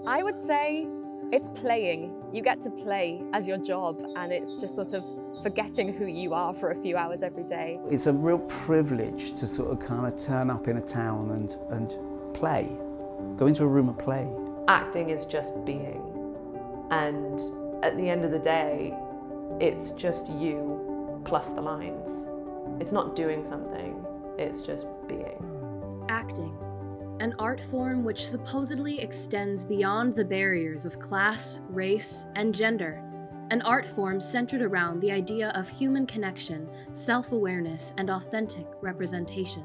I would say it's playing. You get to play as your job, and it's just sort of forgetting who you are for a few hours every day. It's a real privilege to sort of kind of turn up in a town and play, go into a room and play. Acting is just being, and at the end of the day, it's just you plus the lines. It's not doing something, it's just being. Acting, an art form which supposedly extends beyond the barriers of class, race, and gender. An art form centered around the idea of human connection, self-awareness, and authentic representation.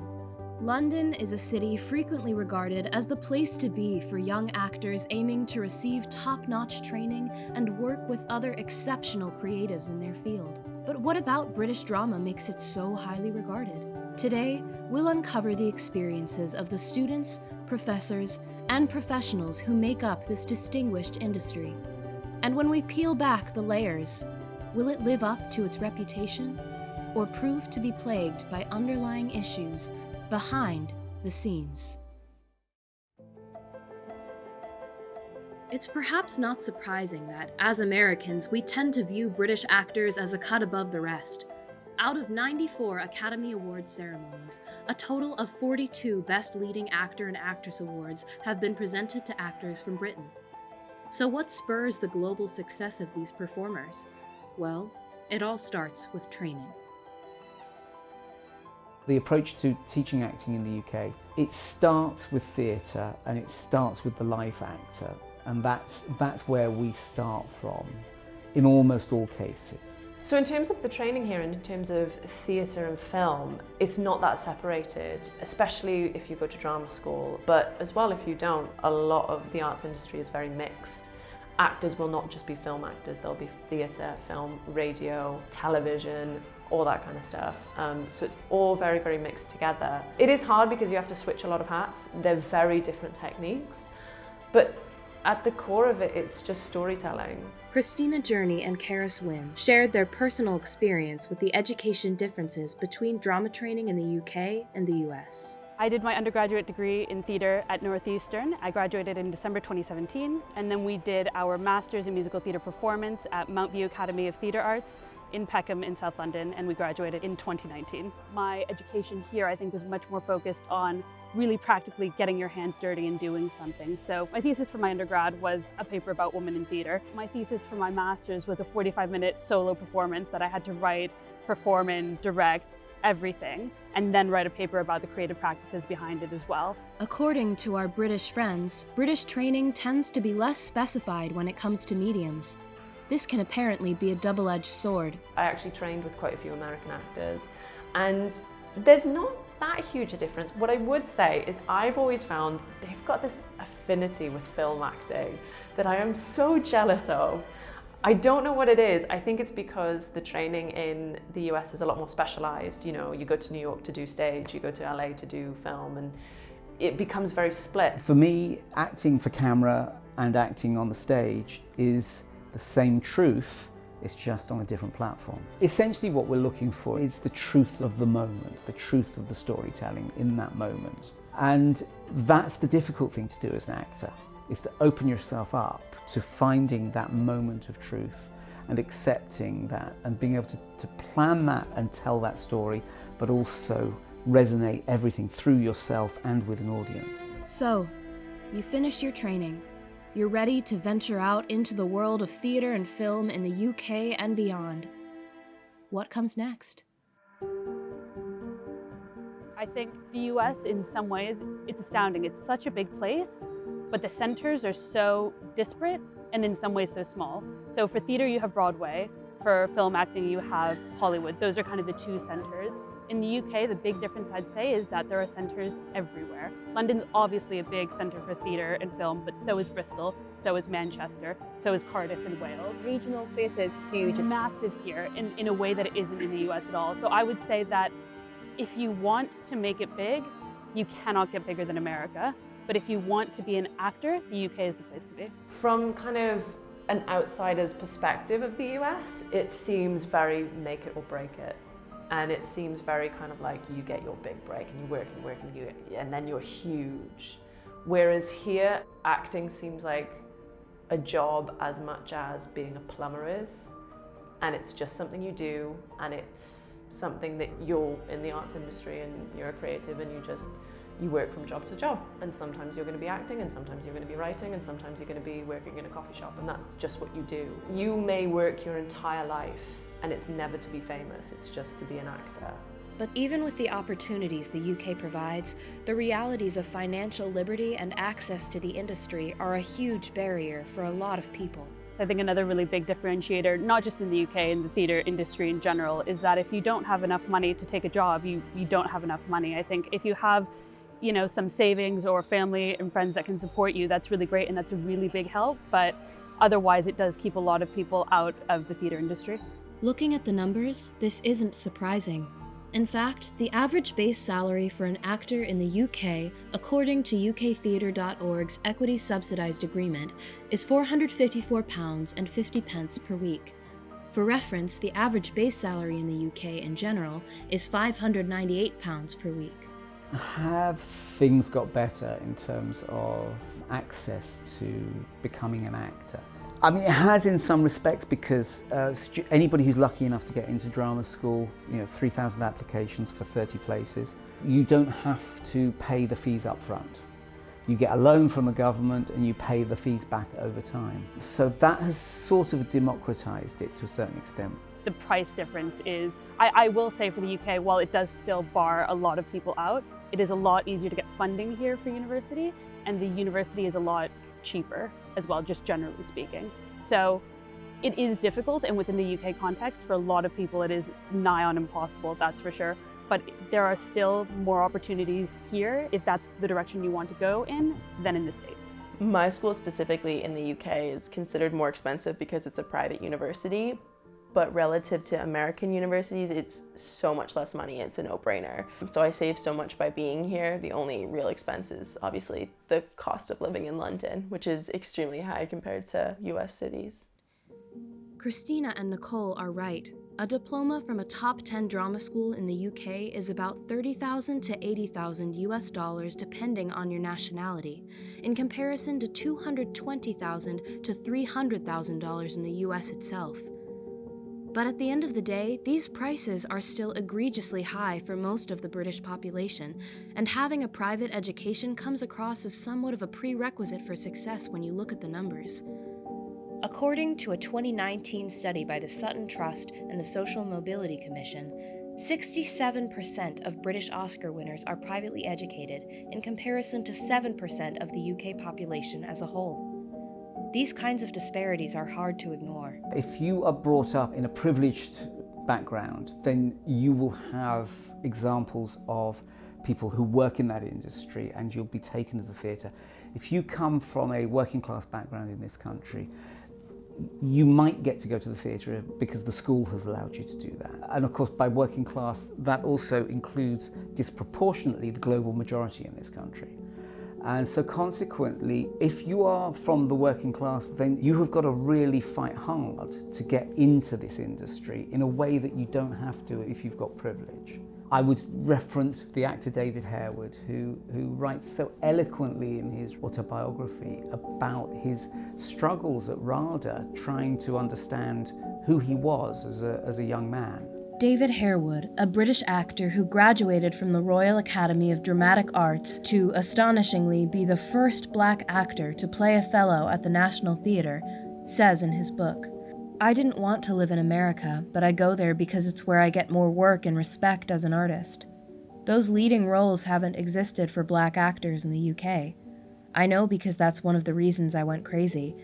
London is a city frequently regarded as the place to be for young actors aiming to receive top-notch training and work with other exceptional creatives in their field. But what about British drama makes it so highly regarded? Today, we'll uncover the experiences of the students, professors, and professionals who make up this distinguished industry. And when we peel back the layers, will it live up to its reputation, or prove to be plagued by underlying issues behind the scenes? It's perhaps not surprising that, as Americans, we tend to view British actors as a cut above the rest. Out of 94 Academy Awards ceremonies, a total of 42 Best Leading Actor and Actress awards have been presented to actors from Britain. So what spurs the global success of these performers? Well, it all starts with training. The approach to teaching acting in the UK, it starts with theatre and it starts with the live actor, and that's where we start from in almost all cases. So in terms of the training here and in terms of theatre and film, it's not that separated, especially if you go to drama school, but as well if you don't, a lot of the arts industry is very mixed. Actors will not just be film actors, there'll be theatre, film, radio, television, all that kind of stuff. So it's all very, very mixed together. It is hard because you have to switch a lot of hats. They're very different techniques, but at the core of it, it's just storytelling. Christina Journey and Karis Wynn shared their personal experience with the education differences between drama training in the UK and the US. I did my undergraduate degree in theatre at Northeastern. I graduated in December 2017, and then we did our master's in musical theatre performance at Mount View Academy of Theatre Arts in Peckham in South London, and we graduated in 2019. My education here, I think, was much more focused on really practically getting your hands dirty and doing something. So my thesis for my undergrad was a paper about women in theatre. My thesis for my master's was a 45-minute solo performance that I had to write, perform in, direct, everything, and then write a paper about the creative practices behind it as well. According to our British friends, British training tends to be less specified when it comes to mediums. This can apparently be a double-edged sword. I actually trained with quite a few American actors, and there's not that huge a difference. What I would say is I've always found they've got this affinity with film acting that I am so jealous of. I don't know what it is. I think it's because the training in the US is a lot more specialized. You know, you go to New York to do stage, you go to LA to do film, and it becomes very split. For me, acting for camera and acting on the stage is the same truth, it's just on a different platform. Essentially what we're looking for is the truth of the moment, the truth of the storytelling in that moment. And that's the difficult thing to do as an actor, is to open yourself up to finding that moment of truth and accepting that and being able to plan that and tell that story, but also resonate everything through yourself and with an audience. So, you finish your training. You're ready to venture out into the world of theatre and film in the UK and beyond. What comes next? I think the US, in some ways, it's astounding. It's such a big place, but the centers are so disparate and in some ways so small. So for theatre, you have Broadway. For film acting, you have Hollywood. Those are kind of the two centers. In the UK, the big difference I'd say is that there are centres everywhere. London's obviously a big centre for theatre and film, but so is Bristol, so is Manchester, so is Cardiff and Wales. Regional theatre is huge. Massive here in a way that it isn't in the US at all. So I would say that if you want to make it big, you cannot get bigger than America. But if you want to be an actor, the UK is the place to be. From kind of an outsider's perspective of the US, it seems very make it or break it. And it seems very kind of like you get your big break and you work and work and then you're huge. Whereas here, acting seems like a job as much as being a plumber is, and it's just something you do, and it's something that you're in the arts industry and you're a creative and you work from job to job, and sometimes you're going to be acting and sometimes you're going to be writing and sometimes you're going to be working in a coffee shop, and that's just what you do. You may work your entire life and it's never to be famous, it's just to be an actor. But even with the opportunities the UK provides, the realities of financial liberty and access to the industry are a huge barrier for a lot of people. I think another really big differentiator, not just in the UK, in the theatre industry in general, is that if you don't have enough money to take a job, you don't have enough money. I think if you have, some savings or family and friends that can support you, that's really great and that's a really big help, but otherwise it does keep a lot of people out of the theatre industry. Looking at the numbers, this isn't surprising. In fact, the average base salary for an actor in the UK, according to uktheatre.org's Equity Subsidised Agreement, is £454.50 per week. For reference, the average base salary in the UK in general is £598 per week. Have things got better in terms of access to becoming an actor? I mean, it has in some respects, because anybody who's lucky enough to get into drama school, 3,000 applications for 30 places, you don't have to pay the fees up front. You get a loan from the government and you pay the fees back over time. So that has sort of democratized it to a certain extent. The price difference is, I will say for the UK, while it does still bar a lot of people out, it is a lot easier to get funding here for university, and the university is a lot cheaper as well, just generally speaking. So it is difficult, and within the UK context, for a lot of people it is nigh on impossible, that's for sure. But there are still more opportunities here, if that's the direction you want to go in, than in the States. My school specifically in the UK is considered more expensive because it's a private university, but relative to American universities, it's so much less money, it's a no-brainer. So I save so much by being here. The only real expense is obviously the cost of living in London, which is extremely high compared to US cities. Christina and Nicole are right. A diploma from a top 10 drama school in the UK is about $30,000 to $80,000 US depending on your nationality, in comparison to $220,000 to $300,000 in the US itself. But at the end of the day, these prices are still egregiously high for most of the British population, and having a private education comes across as somewhat of a prerequisite for success when you look at the numbers. According to a 2019 study by the Sutton Trust and the Social Mobility Commission, 67% of British Oscar winners are privately educated, in comparison to 7% of the UK population as a whole. These kinds of disparities are hard to ignore. If you are brought up in a privileged background, then you will have examples of people who work in that industry and you'll be taken to the theatre. If you come from a working class background in this country, you might get to go to the theatre because the school has allowed you to do that. And of course, by working class, that also includes disproportionately the global majority in this country. And so consequently, if you are from the working class, then you have got to really fight hard to get into this industry in a way that you don't have to if you've got privilege. I would reference the actor David Harewood, who writes so eloquently in his autobiography about his struggles at RADA, trying to understand who he was as a young man. David Harewood, a British actor who graduated from the Royal Academy of Dramatic Arts to, astonishingly, be the first black actor to play Othello at the National Theatre, says in his book, "I didn't want to live in America, but I go there because it's where I get more work and respect as an artist. Those leading roles haven't existed for black actors in the UK. I know because that's one of the reasons I went crazy.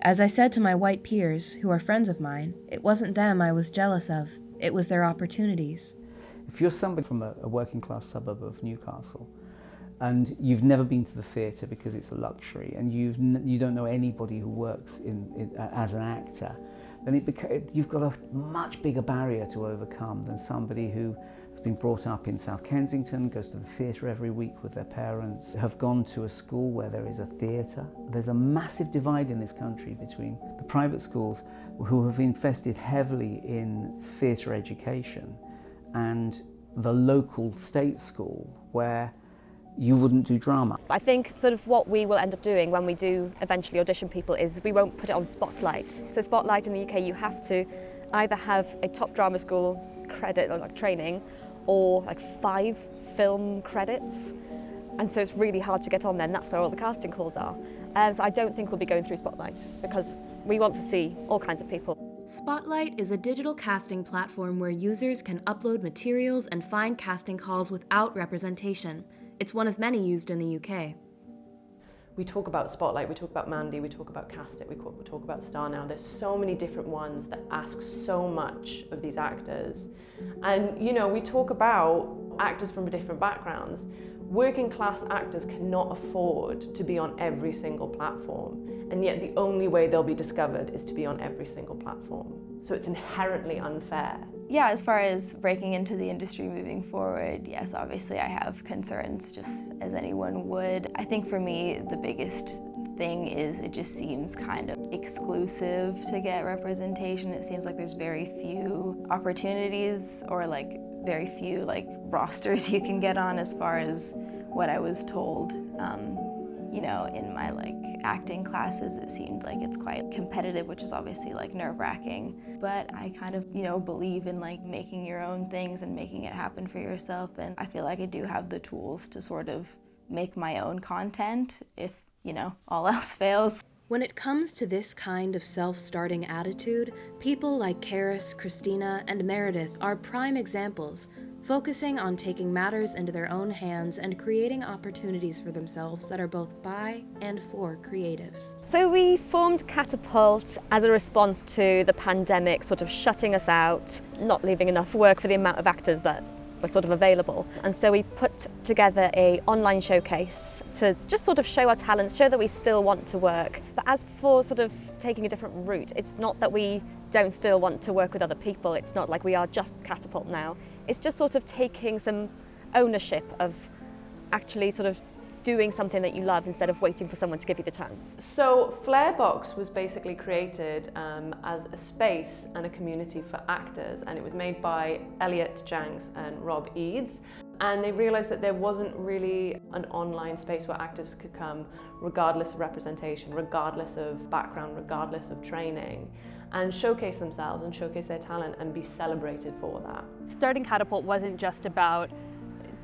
As I said to my white peers, who are friends of mine, it wasn't them I was jealous of. It was their opportunities." If you're somebody from a working class suburb of Newcastle and you've never been to the theatre because it's a luxury and you don't know anybody who works as an actor, then you've got a much bigger barrier to overcome than somebody who has been brought up in South Kensington, goes to the theatre every week with their parents, have gone to a school where there is a theatre. There's a massive divide in this country between the private schools who have invested heavily in theatre education and the local state school where you wouldn't do drama. I think sort of what we will end up doing when we do eventually audition people is we won't put it on Spotlight. So Spotlight in the UK, you have to either have a top drama school credit or like training, or like 5 film credits. And so it's really hard to get on then. That's where all the casting calls are. So I don't think we'll be going through Spotlight because we want to see all kinds of people. Spotlight is a digital casting platform where users can upload materials and find casting calls without representation. It's one of many used in the UK. We talk about Spotlight, we talk about Mandy, we talk about Cast It, we talk about Star Now. There's so many different ones that ask so much of these actors. And you know, we talk about actors from different backgrounds. Working class actors cannot afford to be on every single platform, and yet the only way they'll be discovered is to be on every single platform. So it's inherently unfair. Yeah, as far as breaking into the industry moving forward, yes, obviously I have concerns, just as anyone would. I think for me, the biggest thing is it just seems kind of exclusive to get representation. It seems like there's very few opportunities or like very few like rosters you can get on, as far as what I was told. You know, in my like acting classes, it seemed like it's quite competitive, which is obviously like nerve-wracking. But I kind of, you know, believe in like making your own things and making it happen for yourself. And I feel like I do have the tools to sort of make my own content if, you know, all else fails. When it comes to this kind of self-starting attitude, people like Karis, Christina, and Meredith are prime examples, focusing on taking matters into their own hands and creating opportunities for themselves that are both by and for creatives. So we formed Catapult as a response to the pandemic sort of shutting us out, not leaving enough work for the amount of actors that were sort of available. And so we put together an online showcase to just sort of show our talents, show that we still want to work. But as for sort of taking a different route, it's not that we don't still want to work with other people. It's not like we are just Catapult now. It's just sort of taking some ownership of actually sort of doing something that you love instead of waiting for someone to give you the chance. So Flarebox was basically created as a space and a community for actors, and it was made by Elliot Janks and Rob Eads. And they realized that there wasn't really an online space where actors could come regardless of representation, regardless of background, regardless of training, and showcase themselves and showcase their talent and be celebrated for that. Starting Catapult wasn't just about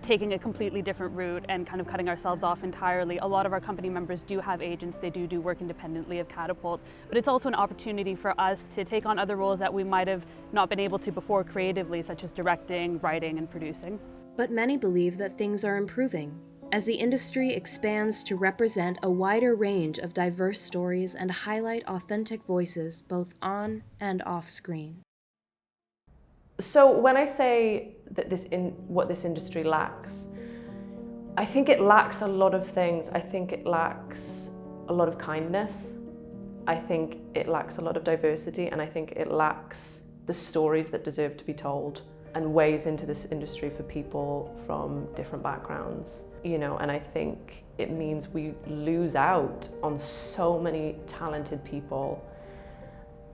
taking a completely different route and kind of cutting ourselves off entirely. A lot of our company members do have agents, they do work independently of Catapult, but it's also an opportunity for us to take on other roles that we might have not been able to before creatively, such as directing, writing, and producing. But many believe that things are improving as the industry expands to represent a wider range of diverse stories and highlight authentic voices both on and off screen. So when I say that what this industry lacks, I think it lacks a lot of things. I think it lacks a lot of kindness. I think it lacks a lot of diversity, and I think it lacks the stories that deserve to be told and ways into this industry for people from different backgrounds, you know, and I think it means we lose out on so many talented people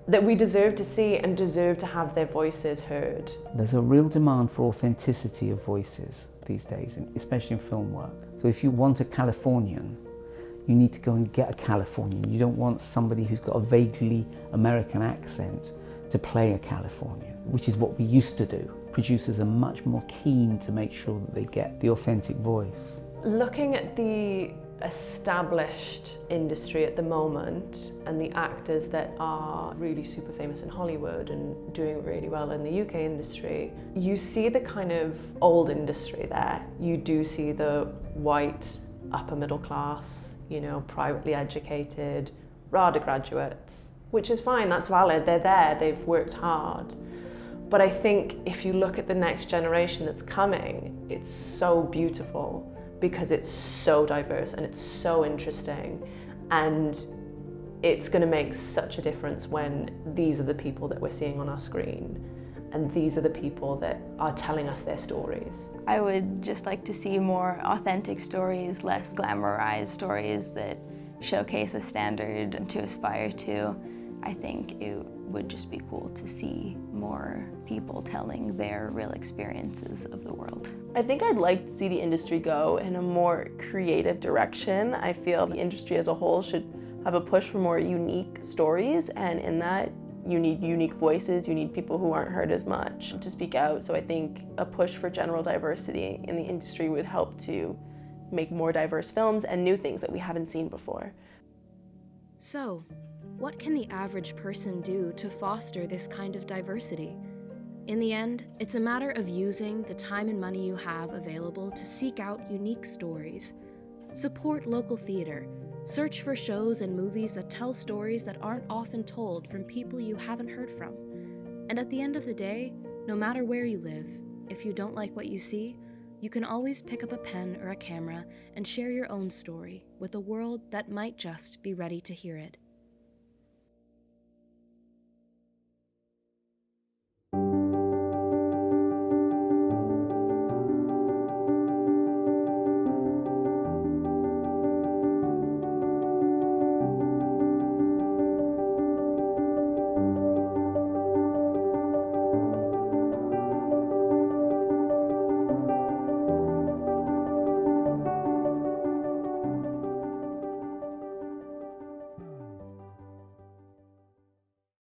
that we deserve to see and deserve to have their voices heard. There's a real demand for authenticity of voices these days, especially in film work. So if you want a Californian, you need to go and get a Californian. You don't want somebody who's got a vaguely American accent to play a Californian, which is what we used to do. Producers are much more keen to make sure that they get the authentic voice. Looking at the established industry at the moment and the actors that are really super famous in Hollywood and doing really well in the UK industry, you see the kind of old industry there. You do see the white, upper middle class, you know, privately educated, RADA graduates, which is fine, that's valid, they're there, they've worked hard. But I think if you look at the next generation that's coming, it's so beautiful because it's so diverse and it's so interesting, and it's going to make such a difference when these are the people that we're seeing on our screen and these are the people that are telling us their stories. I would just like to see more authentic stories, less glamorized stories that showcase a standard to aspire to. I think would just be cool to see more people telling their real experiences of the world. I think I'd like to see the industry go in a more creative direction. I feel the industry as a whole should have a push for more unique stories, and in that you need unique voices, you need people who aren't heard as much to speak out. So I think a push for general diversity in the industry would help to make more diverse films and new things that we haven't seen before. So, what can the average person do to foster this kind of diversity? In the end, it's a matter of using the time and money you have available to seek out unique stories. Support local theater. Search for shows and movies that tell stories that aren't often told from people you haven't heard from. And at the end of the day, no matter where you live, if you don't like what you see, you can always pick up a pen or a camera and share your own story with a world that might just be ready to hear it.